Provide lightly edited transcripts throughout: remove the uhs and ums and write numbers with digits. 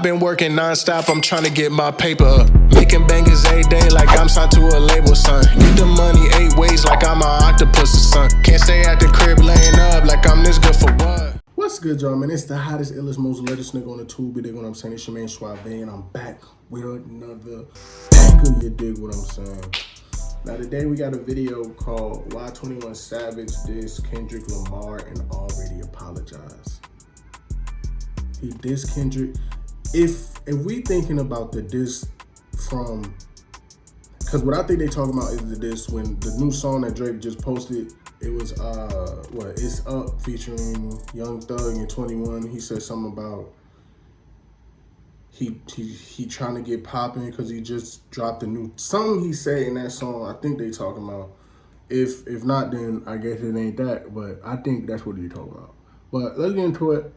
been working nonstop, I'm trying to get my paper up. Making bangers every day like I'm signed to a label, son. Get the money 8 ways like I'm an octopus, son. Can't stay at the crib laying up like I'm this good for what? What's good, y'all, man? It's the hottest, illest, most latest nigga on the tube. You dig what I'm saying? It's your man Suave, and I'm back with another banger. You dig what I'm saying? Now, today we got a video called Why 21 Savage Dissed Kendrick Lamar and Already Apologized. He dissed Kendrick. If we thinking about the diss from, because what I think they talking about is the diss when the new song that Drake just posted, it was It's Up featuring Young Thug and 21. He said something about he trying to get popping because he just dropped a new something he said in that song. I think they talking about. If not, then I guess it ain't that, but I think that's what he talking about. But let's get into it.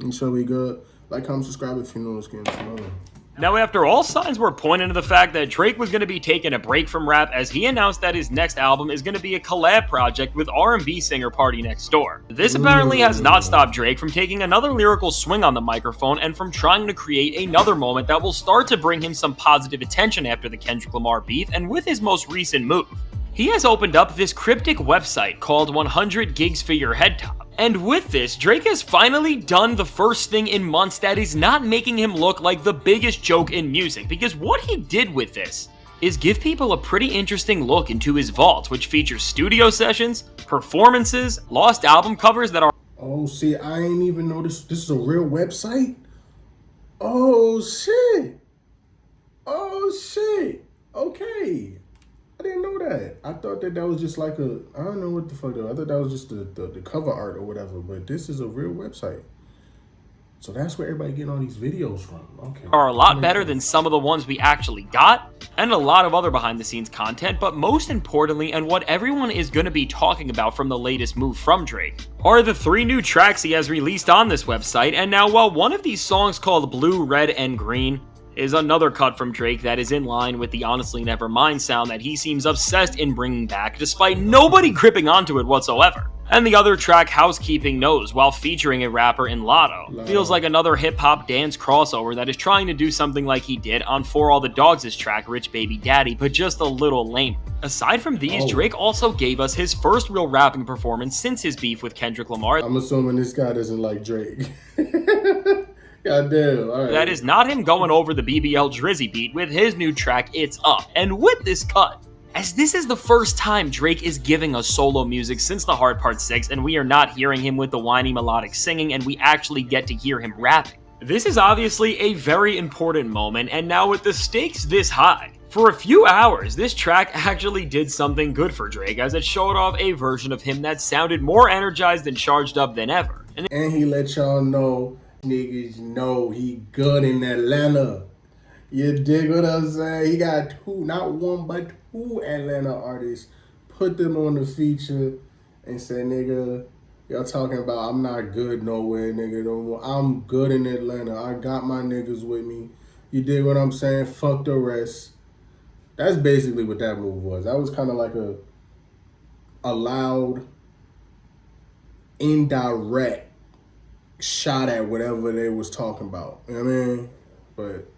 And so we good. Like, comment, subscribe if you know what's getting smaller. Now, after all signs were pointing to the fact that Drake was going to be taking a break from rap, as he announced that his next album is going to be a collab project with R&B singer Party Next Door. This apparently has not stopped Drake from taking another lyrical swing on the microphone and from trying to create another moment that will start to bring him some positive attention after the Kendrick Lamar beef and with his most recent move. He has opened up this cryptic website called 100 Gigs for Your Head Top. And with this, Drake has finally done the first thing in months that is not making him look like the biggest joke in music, because what he did with this is give people a pretty interesting look into his vault, which features studio sessions, performances, lost album covers that are— Oh, see, I ain't even noticed this is a real website? Oh, shit. Oh, shit. Okay. I didn't know that. I thought that was just like I don't know what the fuck though. I thought that was just the cover art or whatever, but this is a real website. So that's where everybody getting all these videos from. Okay. Are a lot better than some of the ones we actually got, and a lot of other behind the scenes content, but most importantly, and what everyone is going to be talking about from the latest move from Drake, are the 3 new tracks he has released on this website. And now, while one of these songs called Blue, Red, and Green is another cut from Drake that is in line with the Honestly Nevermind sound that he seems obsessed in bringing back, despite nobody gripping onto it whatsoever. And the other track, Housekeeping Knows, while featuring a rapper in Lotto, feels like another hip-hop dance crossover that is trying to do something like he did on For All the Dogs' track, Rich Baby Daddy, but just a little lame. Aside from these, Drake also gave us his first real rapping performance since his beef with Kendrick Lamar. I'm assuming this guy doesn't like Drake. God damn, all right. That is not him going over the BBL Drizzy beat with his new track, It's Up. And with this cut, as this is the first time Drake is giving us solo music since The Hard Part 6, and we are not hearing him with the whiny melodic singing, and we actually get to hear him rapping. This is obviously a very important moment, and now with the stakes this high, for a few hours, this track actually did something good for Drake, as it showed off a version of him that sounded more energized and charged up than ever. And he let y'all know, niggas know he good in Atlanta. You dig what I'm saying? He got 2, not 1, but 2 Atlanta artists. Put them on the feature and said, nigga, y'all talking about I'm not good nowhere, nigga. I'm good in Atlanta. I got my niggas with me. You dig what I'm saying? Fuck the rest. That's basically what that move was. That was kind of like a loud, indirect shot at whatever they was talking about. You know what I mean? But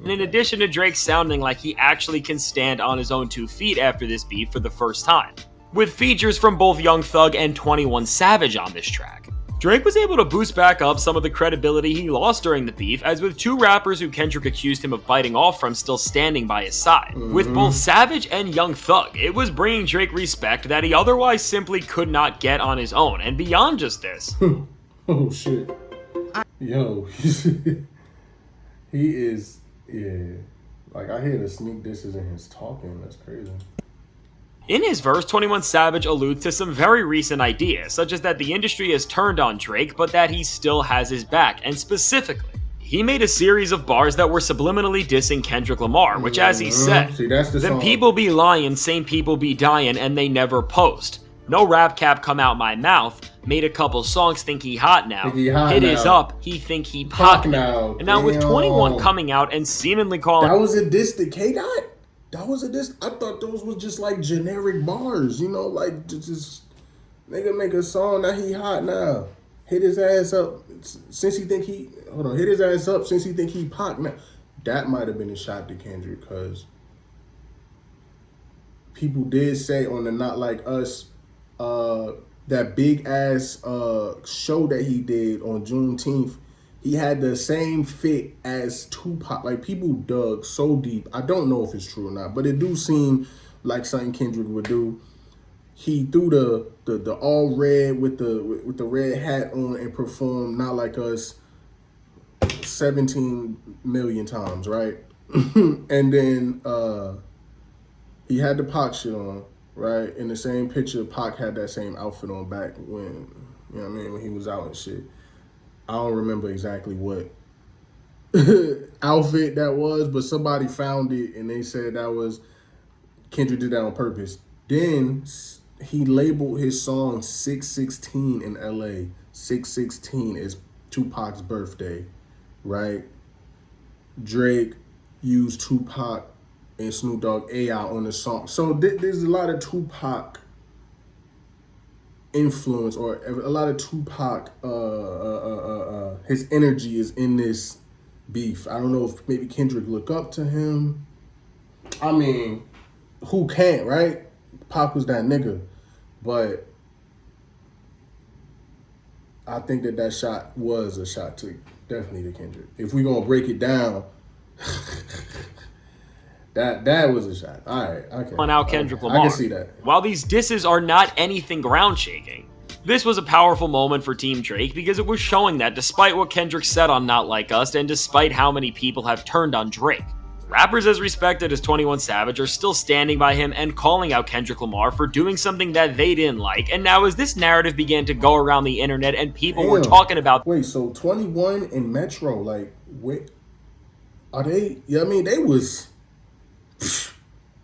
and in addition to Drake sounding like he actually can stand on his own 2 feet after this beef for the first time, with features from both Young Thug and 21 Savage on this track, Drake was able to boost back up some of the credibility he lost during the beef, as with 2 rappers who Kendrick accused him of biting off from still standing by his side. With both Savage and Young Thug, it was bringing Drake respect that he otherwise simply could not get on his own. And beyond just this, oh shit. Yo, he is, yeah. Like, I hear the sneak disses in his talking. That's crazy. In his verse, 21 Savage alludes to some very recent ideas, such as that the industry has turned on Drake, but that he still has his back. And specifically, he made a series of bars that were subliminally dissing Kendrick Lamar, which, as he said, see, that's the "Them song. people be lying, same people be dying, and they never post. No rap cap come out my mouth. Made a couple songs, think he hot now. Hit is up, he think he pop now." And now with 21 coming out and seemingly calling— That was a diss to K-Dot? That was a diss? I thought those was just like generic bars, you know, like just nigga make a song that he hot now. hit his ass up since he think he hit his ass up since he think he Pac. Now, that might have been a shot to Kendrick because people did say on the Not Like Us, that big ass show that he did on Juneteenth, he had the same fit as Tupac. Like, people dug so deep. I don't know if it's true or not, but it do seem like something Kendrick would do. He threw the all red with the red hat on and performed Not Like Us 17 million times, right? And then he had the Pac shit on, right? In the same picture, Pac had that same outfit on back when, you know what I mean, when he was out and shit. I don't remember exactly what outfit that was, but somebody found it and they said that was Kendrick did that on purpose. Then he labeled his song 616 in LA. 616 is Tupac's birthday, right? Drake used Tupac and Snoop Dogg AI on the song. So there's a lot of Tupac influence, or a lot of Tupac, his energy is in this beef. I don't know if maybe Kendrick look up to him. I mean, who can't, right? Pac was that nigga. But I think that shot was a shot to definitely to Kendrick. If we gonna break it down, that was a shot. All right, okay. On out Kendrick Lamar. I can see that. While these disses are not anything ground shaking, this was a powerful moment for Team Drake because it was showing that despite what Kendrick said on Not Like Us, and despite how many people have turned on Drake, rappers as respected as 21 Savage are still standing by him and calling out Kendrick Lamar for doing something that they didn't like. And now as this narrative began to go around the internet and people were talking about... Wait, so 21 and Metro, like, wait, are they... Yeah, I mean, they was...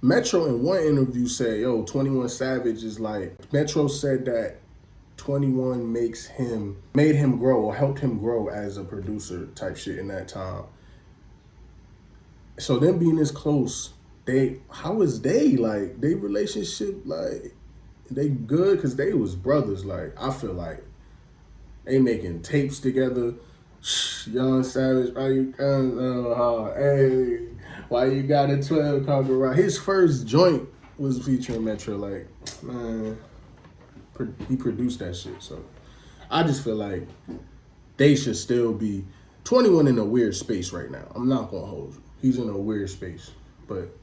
Metro in one interview said, yo, 21 Savage is like... Metro said that 21 made him grow or helped him grow as a producer type shit in that time. So them being this close, how is they like they relationship, like they good because they was brothers. Like, I feel like they making tapes together. Young Savage, why you hey, why you got a 12 conquer right? His first joint was featuring Metro. Like, man, he produced that shit. So I just feel like they should still be 21 in a weird space right now. I'm not gonna hold you. He's in a weird space, but...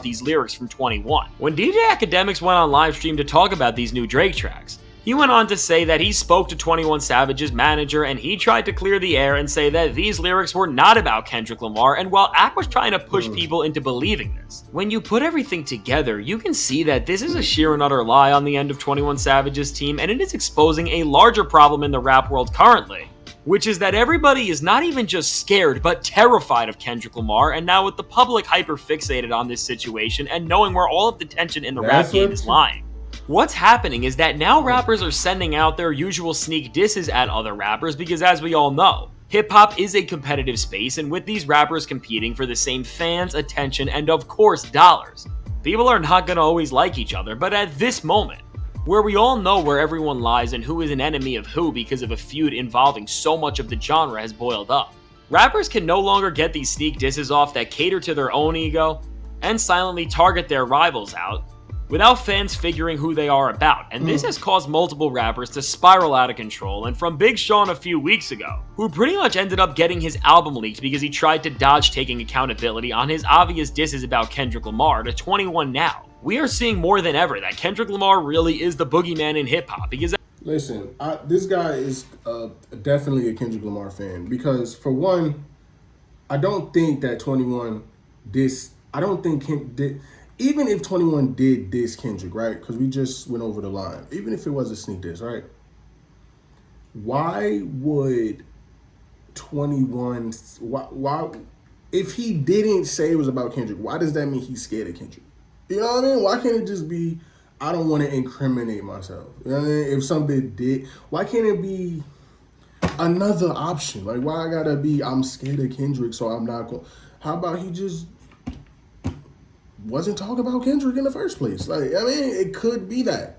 these lyrics from 21. When DJ Academics went on live stream to talk about these new Drake tracks, he went on to say that he spoke to 21 Savage's manager and he tried to clear the air and say that these lyrics were not about Kendrick Lamar, and while Ack was trying to push people into believing this, when you put everything together, you can see that this is a sheer and utter lie on the end of 21 Savage's team, and it is exposing a larger problem in the rap world currently, which is that everybody is not even just scared, but terrified of Kendrick Lamar, and now with the public hyper-fixated on this situation and knowing where all of the tension in the rap game is lying. What's happening is that now rappers are sending out their usual sneak disses at other rappers because, as we all know, hip-hop is a competitive space, and with these rappers competing for the same fans, attention, and of course dollars, people are not going to always like each other. But at this moment, where we all know where everyone lies and who is an enemy of who because of a feud involving so much of the genre has boiled up, rappers can no longer get these sneak disses off that cater to their own ego and silently target their rivals out without fans figuring who they are about, and this has caused multiple rappers to spiral out of control, and from Big Sean a few weeks ago, who pretty much ended up getting his album leaked because he tried to dodge taking accountability on his obvious disses about Kendrick Lamar, to 21 now. We are seeing more than ever that Kendrick Lamar really is the boogeyman in hip-hop, because... Listen, this guy is definitely a Kendrick Lamar fan, because for one, I don't think that 21 even if 21 did diss Kendrick, right? Because we just went over the line. Even if it was a sneak diss, right? Why would 21... Why if he didn't say it was about Kendrick, why does that mean he's scared of Kendrick? You know what I mean? Why can't it just be, I don't want to incriminate myself? You know what I mean? If somebody did, why can't it be another option? Like, why I gotta be, I'm scared of Kendrick, so I'm not going... How about he just wasn't talking about Kendrick in the first place? Like, I mean, it could be that.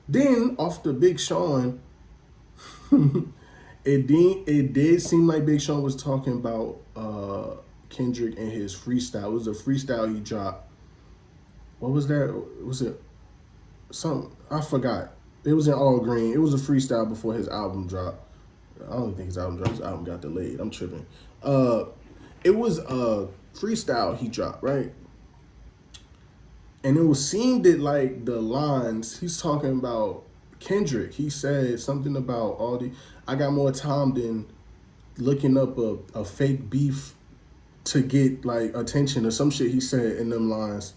Then, off the Big Sean, It did seem like Big Sean was talking about Kendrick and his freestyle. It was a freestyle he dropped. What was that? Was it some? I forgot. It was in All Green. It was a freestyle before his album dropped. I don't think his album dropped. His album got delayed. I'm tripping. Uh, it was a freestyle he dropped, right? And it was seemed that like the lines he's talking about Kendrick. He said something about all the. I got more time than looking up a fake beef to get like attention or some shit he said in them lines.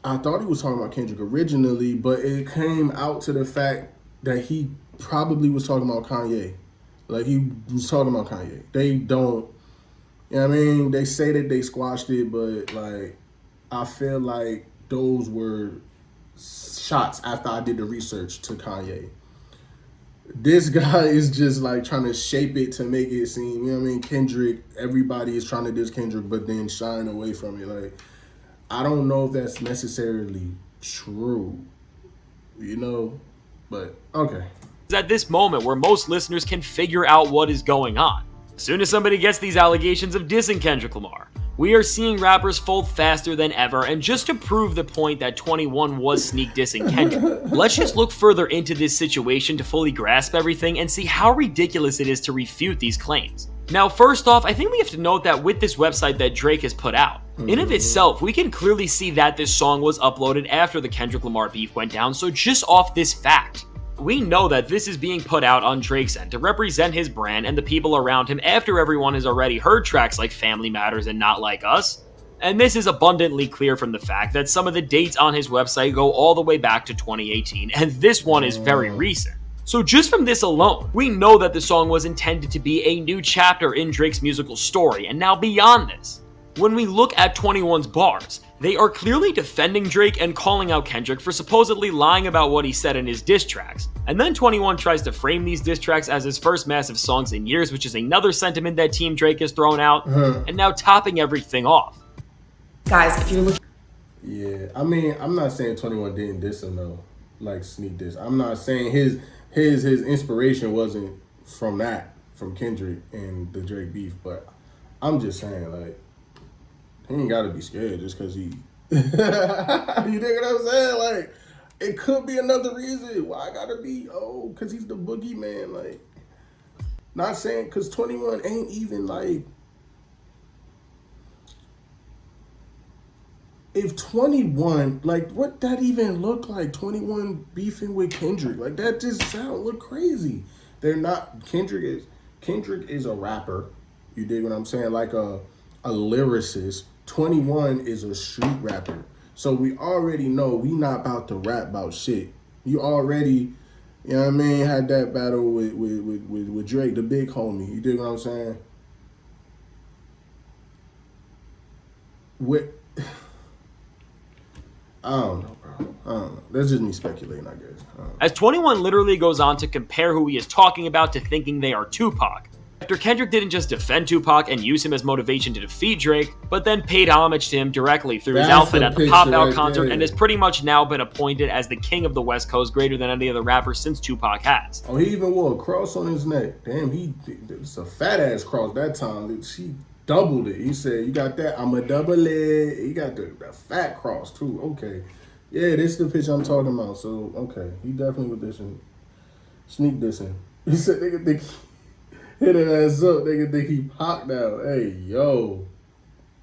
I thought he was talking about Kendrick originally, but it came out to the fact that he probably was talking about Kanye. Like he was talking about Kanye. They don't, you know what I mean? They say that they squashed it, but like I feel like those were shots after I did the research to Kanye. This guy is just like trying to shape it to make it seem, you know what I mean? Kendrick, everybody is trying to diss Kendrick, but then shying away from it. Like, I don't know if that's necessarily true, you know? But, okay. At this moment where most listeners can figure out what is going on. As soon as somebody gets these allegations of dissing Kendrick Lamar, we are seeing rappers fold faster than ever, and just to prove the point that 21 was sneak dissing Kendrick, let's just look further into this situation to fully grasp everything and see how ridiculous it is to refute these claims. Now, first off, I think we have to note that with this website that Drake has put out, in of itself, we can clearly see that this song was uploaded after the Kendrick Lamar beef went down, so just off this fact, we know that this is being put out on Drake's end to represent his brand and the people around him after everyone has already heard tracks like Family Matters and Not Like Us. And this is abundantly clear from the fact that some of the dates on his website go all the way back to 2018, and this one is very recent. So just from this alone, we know that the song was intended to be a new chapter in Drake's musical story, and now beyond this, when we look at 21's bars, they are clearly defending Drake and calling out Kendrick for supposedly lying about what he said in his diss tracks. And then 21 tries to frame these diss tracks as his first massive songs in years, which is another sentiment that Team Drake has thrown out, and now topping everything off. Guys, if you're looking... Yeah, I mean, I'm not saying 21 didn't diss him though, like sneak diss. I'm not saying his inspiration wasn't from Kendrick and the Drake beef, but I'm just saying like, he ain't gotta be scared just cause he, you dig what I'm saying? Like, it could be another reason why I gotta be, cause he's the boogeyman. Like, not saying, cause 21 ain't even like, if 21, like, what that even look like? 21 beefing with Kendrick, like that just look crazy. They're not. Kendrick is a rapper. You dig what I'm saying? Like a lyricist. 21 is a street rapper. So we already know we not about to rap about shit. You already, you know what I mean, had that battle with Drake, the big homie. You dig what I'm saying? I don't know, bro. I don't know. That's just me speculating, I guess. As 21 literally goes on to compare who he is talking about to thinking they are Tupac. After Kendrick didn't just defend Tupac and use him as motivation to defeat Drake, but then paid homage to him directly through his outfit at the Pop Out concert and has pretty much now been appointed as the king of the West Coast, greater than any other rapper since Tupac has. Oh, he even wore a cross on his neck. Damn, it's a fat ass cross that time. She doubled it. He said, "You got that? I'm a double it." He got the fat cross too. Okay, yeah, this is the pitch I'm talking about. So okay, he definitely was dissing, sneak dissing. He said they could think hit her ass up. They could think he popped out. Hey yo.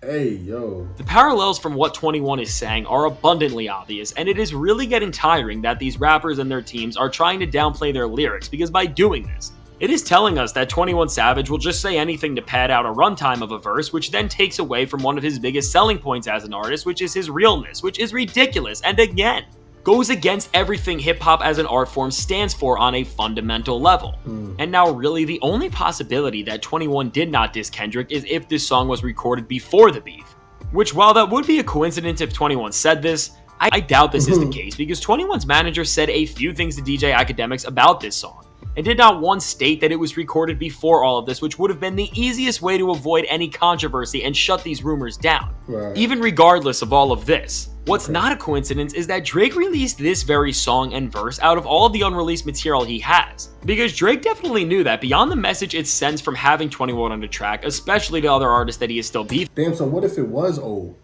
The parallels from what 21 is saying are abundantly obvious, and it is really getting tiring that these rappers and their teams are trying to downplay their lyrics, because by doing this, it is telling us that 21 Savage will just say anything to pad out a runtime of a verse, which then takes away from one of his biggest selling points as an artist, which is his realness, which is ridiculous, and again, goes against everything hip-hop as an art form stands for on a fundamental level. And now really the only possibility that 21 did not diss Kendrick is if this song was recorded before the beef. Which, while that would be a coincidence if 21 said this, I doubt this is the case, because 21's manager said a few things to DJ Academics about this song, and did not once state that it was recorded before all of this, which would have been the easiest way to avoid any controversy and shut these rumors down. Right. Even regardless of all of this, What's not a coincidence is that Drake released this very song and verse out of all of the unreleased material he has. Because Drake definitely knew that beyond the message it sends from having 21 on the track, especially to other artists that he is still beefing. Damn, so what if it was old?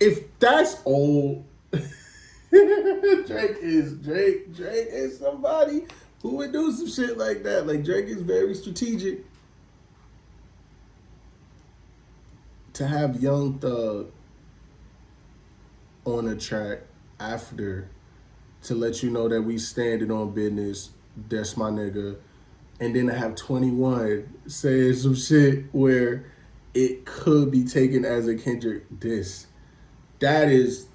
If that's old, Drake is somebody who would do some shit like that. Like, Drake is very strategic. To have Young Thug on a track after to let you know that we standing on business, that's my nigga, and then to have 21 saying some shit where it could be taken as a Kendrick diss. That is,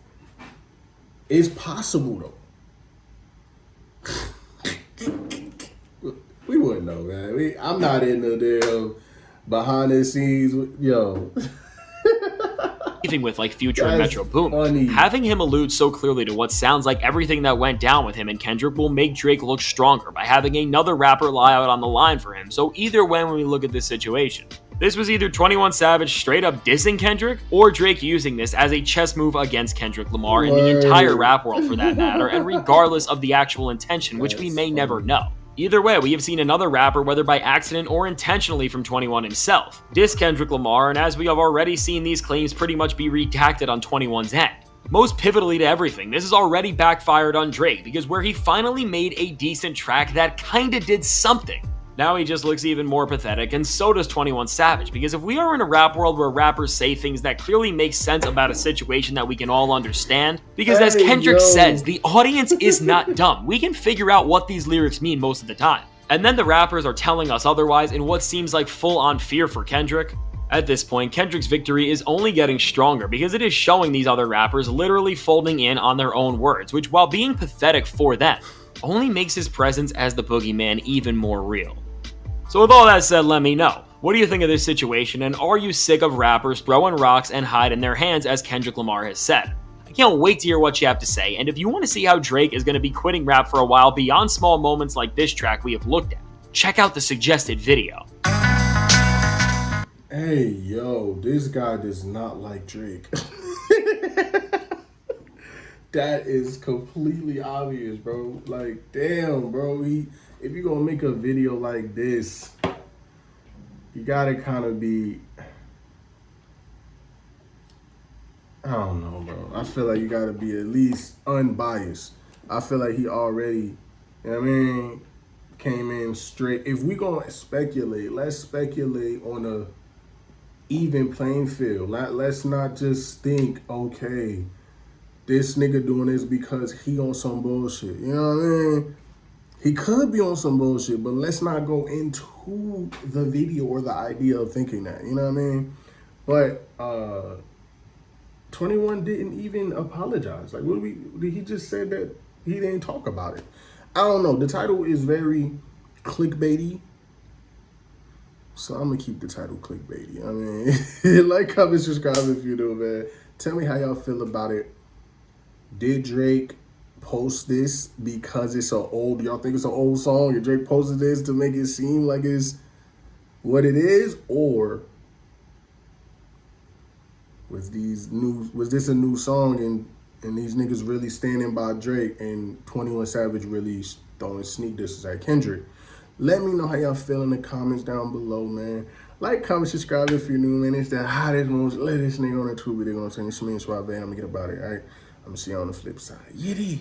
it's possible though. We wouldn't know, man. I'm not in the damn behind the scenes, yo. With like Future and That's Metro Boom. funny. Having him allude so clearly to what sounds like everything that went down with him and Kendrick will make Drake look stronger by having another rapper lie out on the line for him. So either way, when we look at this situation, this was either 21 Savage straight up dissing Kendrick or Drake using this as a chess move against Kendrick Lamar and the entire rap world for that matter, and regardless of the actual intention, which we may never know. Either way, we have seen another rapper, whether by accident or intentionally from 21 himself, diss Kendrick Lamar, and as we have already seen these claims pretty much be redacted on 21's end. Most pivotally to everything, this has already backfired on Drake, because where he finally made a decent track that kinda did something, now he just looks even more pathetic, and so does 21 Savage, because if we are in a rap world where rappers say things that clearly make sense about a situation that we can all understand, because as Kendrick says, the audience is not dumb. We can figure out what these lyrics mean most of the time. And then the rappers are telling us otherwise in what seems like full-on fear for Kendrick. At this point, Kendrick's victory is only getting stronger because it is showing these other rappers literally folding in on their own words, which while being pathetic for them, only makes his presence as the boogeyman even more real. So with all that said, let me know. What do you think of this situation, and are you sick of rappers throwing rocks and hiding their hands as Kendrick Lamar has said? I can't wait to hear what you have to say, and if you want to see how Drake is going to be quitting rap for a while beyond small moments like this track we have looked at, check out the suggested video. Hey, yo, this guy does not like Drake. That is completely obvious, bro. Like, damn, bro. If you're gonna make a video like this, you gotta kind of be, I don't know, bro. I feel like you gotta be at least unbiased. I feel like he already, you know what I mean, came in straight. If we gonna speculate, let's speculate on a even playing field. Let's not just think, okay, this nigga doing this because he on some bullshit. You know what I mean? He could be on some bullshit, but let's not go into the video or the idea of thinking that. You know what I mean? But 21 didn't even apologize. Like, he just said that he didn't talk about it. I don't know. The title is very clickbaity. So I'm going to keep the title clickbaity. I mean, like, comment, subscribe if you do, man. Tell me how y'all feel about it. Did Drake post this because it's y'all think it's an old song and Drake posted this to make it seem like it's what it is? Or was this a new song and these niggas really standing by Drake and 21 Savage really throwing sneak disses at Kendrick? Let me know how y'all feel in the comments down below, man. Like, comment, subscribe if you're new, man. It's the hottest, most latest nigga on the tube. They're gonna say this me and Suave, and I'm gonna get about it, all right? I'm gonna see you on the flip side. Yiddy.